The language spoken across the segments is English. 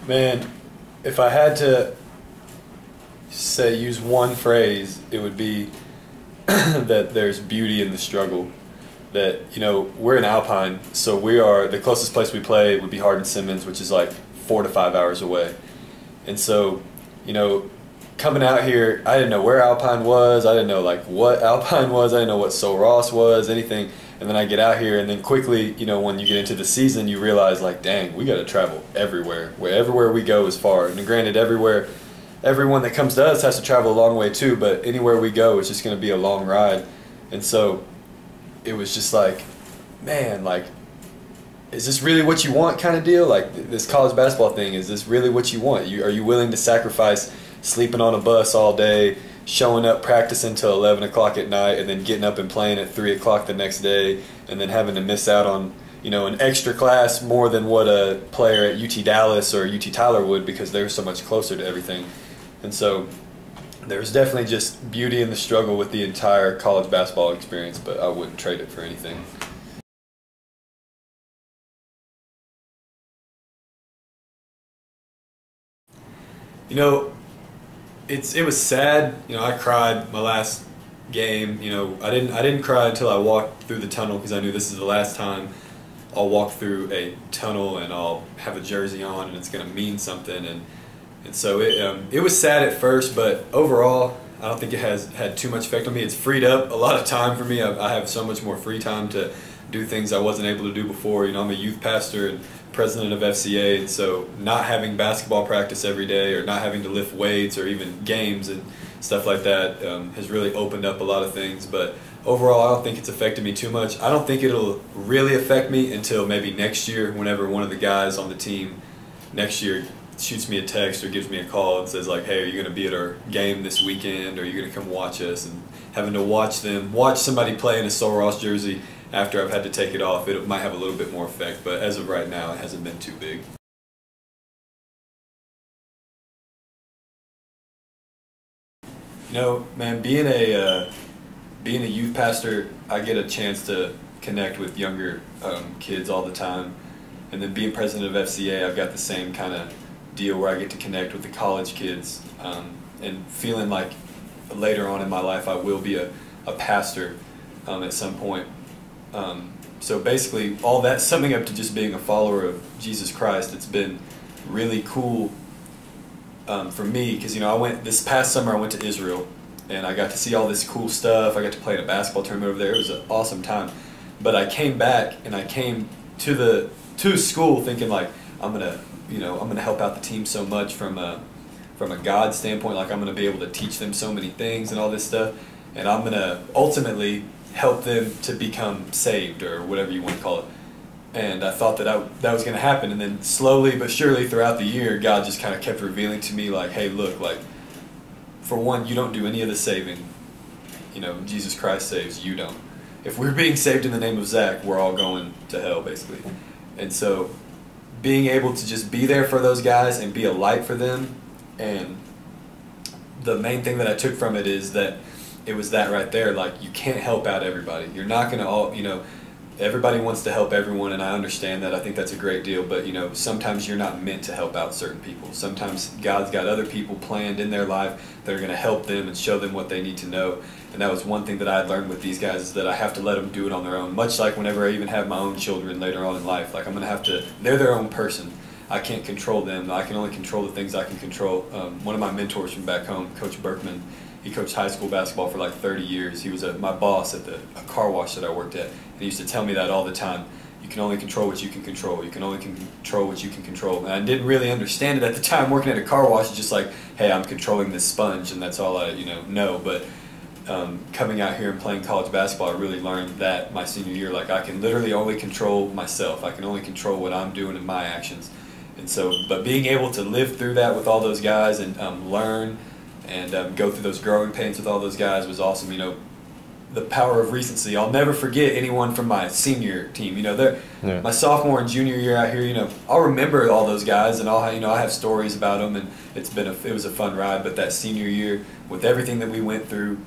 Man, if I had to use one phrase, it would be that there's beauty in the struggle. That, we're in Alpine, so we are, the closest place we play would be Hardin-Simmons, which is like 4 to 5 hours away. And so, coming out here, I didn't know where Alpine was, I didn't know like what Alpine was, I didn't know what Sul Ross was, anything. And then I get out here, and then quickly, when you get into the season, you realize like, dang, we got to travel everywhere. Everywhere we go is far. And granted, everyone that comes to us has to travel a long way too, but anywhere we go, it's just going to be a long ride. And so it was just like, man, like, is this really what you want kind of deal? Like, this college basketball thing, is this really what you want? Are you willing to sacrifice sleeping on a bus all day, showing up practicing until 11 o'clock at night, and then getting up and playing at 3 o'clock the next day, and then having to miss out on, an extra class more than what a player at UT Dallas or UT Tyler would, because they're so much closer to everything. And so there's definitely just beauty in the struggle with the entire college basketball experience, but I wouldn't trade it for anything. It was sad. I cried my last game. I didn't cry until I walked through the tunnel, because I knew this is the last time I'll walk through a tunnel and I'll have a jersey on and it's going to mean something. And so it was sad at first, but overall I don't think it has had too much effect on me. It's freed up a lot of time for me. I have so much more free time to do things I wasn't able to do before. I'm a youth pastor and president of FCA, and so not having basketball practice every day, or not having to lift weights or even games and stuff like that has really opened up a lot of things. But overall, I don't think it's affected me too much. I don't think it'll really affect me until maybe next year, whenever one of the guys on the team next year shoots me a text or gives me a call and says like, hey, are you going to be at our game this weekend, or are you going to come watch us? And having to watch somebody play in a Sul Ross jersey after I've had to take it off, it might have a little bit more effect, but as of right now, it hasn't been too big. Man, being a youth pastor, I get a chance to connect with younger kids all the time. And then being president of FCA, I've got the same kind of deal where I get to connect with the college kids, and feeling like later on in my life I will be a pastor at some point. So basically all that summing up to just being a follower of Jesus Christ, it's been really cool for me, because this past summer I went to Israel and I got to see all this cool stuff. I got to play in a basketball tournament over there. It was an awesome time. But I came back and I came to school thinking like, I'm gonna help out the team so much from a God standpoint. Like, I'm gonna be able to teach them so many things and all this stuff, and I'm gonna ultimately help them to become saved, or whatever you want to call it. And I thought that was going to happen, and then slowly but surely throughout the year, God just kind of kept revealing to me like, hey, look, like, for one, you don't do any of the saving. Jesus Christ saves, you don't. If we're being saved in the name of Zach, we're all going to hell, basically. And so being able to just be there for those guys and be a light for them, and the main thing that I took from it is that it was that right there, like, you can't help out everybody. You're not going to all, everybody wants to help everyone, and I understand that. I think that's a great deal, but sometimes you're not meant to help out certain people. Sometimes God's got other people planned in their life that are going to help them and show them what they need to know. And that was one thing that I had learned with these guys, is that I have to let them do it on their own. Much like whenever I even have my own children later on in life, like, I'm going to have to, they're their own person. I can't control them. I can only control the things I can control. One of my mentors from back home, Coach Berkman, he coached high school basketball for like 30 years. He was my boss at a car wash that I worked at. And he used to tell me that all the time. You can only control what you can control. You can only control what you can control. And I didn't really understand it at the time. Working at a car wash, it's just like, hey, I'm controlling this sponge, and that's all I know. But coming out here and playing college basketball, I really learned that my senior year. Like, I can literally only control myself. I can only control what I'm doing in my actions. And so, but being able to live through that with all those guys and learn and go through those growing pains with all those guys was awesome. The power of recency. I'll never forget anyone from my senior team. My sophomore and junior year out here. I'll remember all those guys, and I have stories about them, and it was a fun ride. But that senior year, with everything that we went through,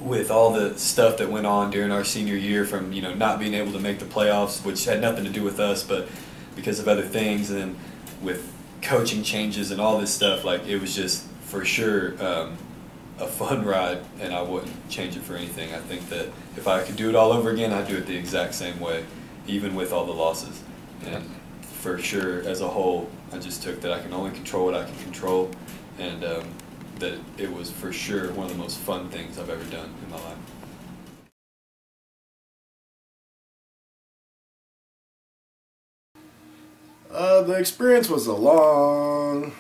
with all the stuff that went on during our senior year, from not being able to make the playoffs, which had nothing to do with us, but because of other things, and then with coaching changes and all this stuff, like it was just for sure a fun ride, and I wouldn't change it for anything. I think that if I could do it all over again, I'd do it the exact same way, even with all the losses. And for sure, as a whole, I just took that I can only control what I can control, and that it was for sure one of the most fun things I've ever done in my life. The experience was a long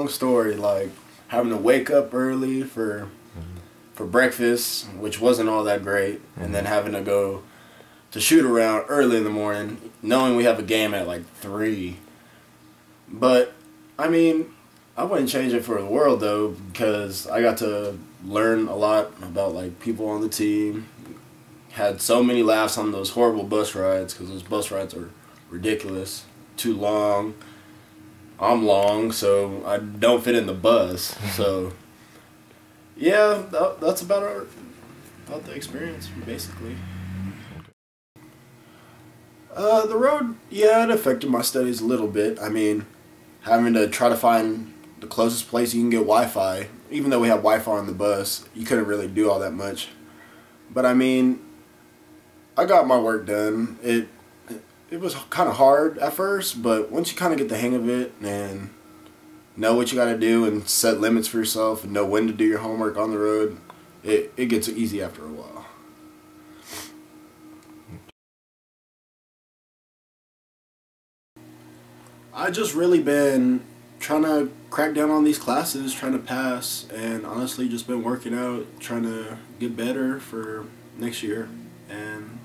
story, like having to wake up early for breakfast, which wasn't all that great, and then having to go to shoot around early in the morning, knowing we have a game at like 3. But, I mean, I wouldn't change it for the world, though, because I got to learn a lot about, like, people on the team. Had so many laughs on those horrible bus rides, because those bus rides are ridiculous. Too long. I'm long, so I don't fit in the bus. So, yeah, that's about the experience, basically. The road, yeah, it affected my studies a little bit. I mean, having to try to find the closest place you can get Wi-Fi. Even though we had Wi-Fi on the bus, you couldn't really do all that much. But I mean, I got my work done. It was kind of hard at first, but once you kind of get the hang of it and know what you got to do and set limits for yourself and know when to do your homework on the road, it gets easy after a while. I just really been trying to crack down on these classes, trying to pass, and honestly just been working out, trying to get better for next year. And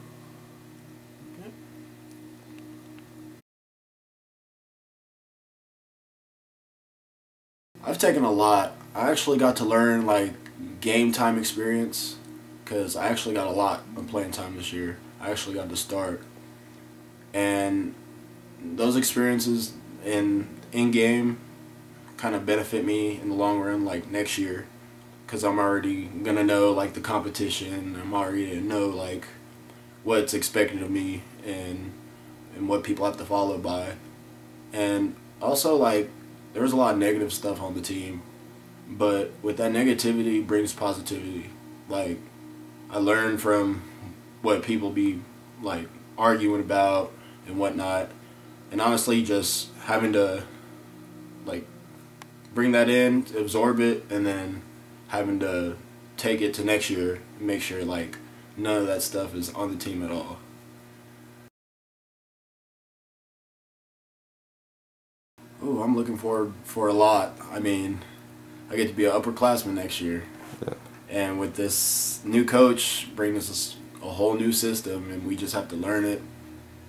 I've taken a lot. I actually got to learn like game time experience, because I actually got a lot of playing time this year. I actually got to start, and those experiences in game kind of benefit me in the long run, like next year, because I'm already gonna know like the competition. I'm already gonna know like what's expected of me and what people have to follow by. And also, like, there was a lot of negative stuff on the team, but with that negativity brings positivity. Like, I learned from what people be like arguing about and whatnot, and honestly just having to like bring that in, absorb it, and then having to take it to next year and make sure like none of that stuff is on the team at all. Oh, I'm looking forward for a lot. I mean, I get to be an upperclassman next year. Yeah. And with this new coach bringing us a whole new system, and we just have to learn it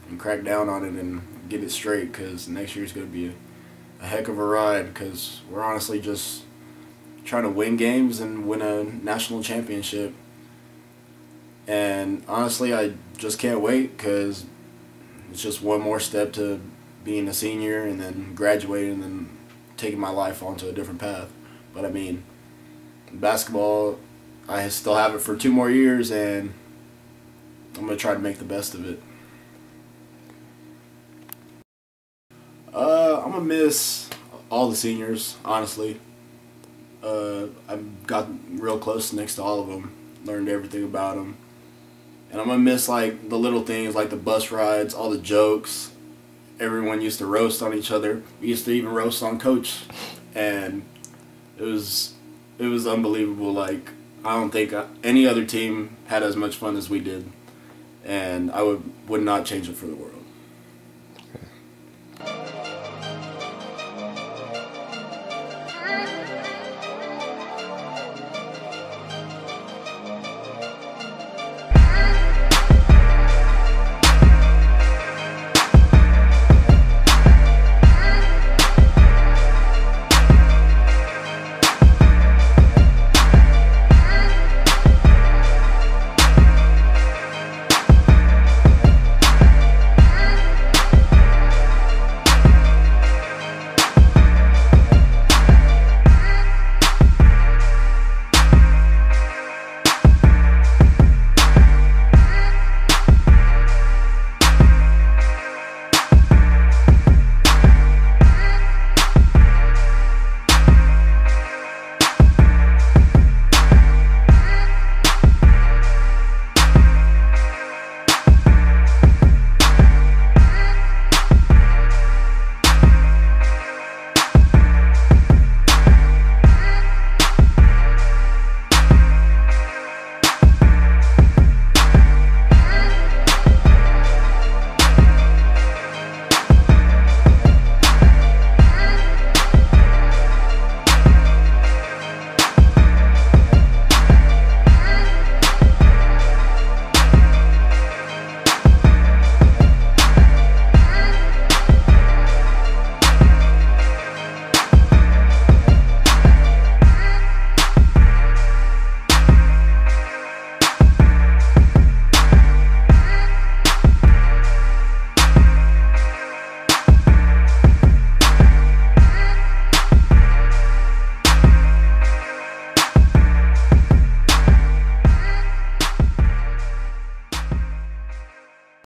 and crack down on it and get it straight, because next year's going to be a heck of a ride, because we're honestly just trying to win games and win a national championship. And honestly, I just can't wait, because it's just one more step to being a senior and then graduating and then taking my life onto a different path. But I mean, basketball, I still have it for 2 more years, and I'm going to try to make the best of it. I'm going to miss all the seniors, honestly. I got real close next to all of them, learned everything about them. And I'm going to miss like the little things, like the bus rides, all the jokes. Everyone used to roast on each other. We used to even roast on Coach, and it was unbelievable. Like, I don't think any other team had as much fun as we did, and I would not change it for the world.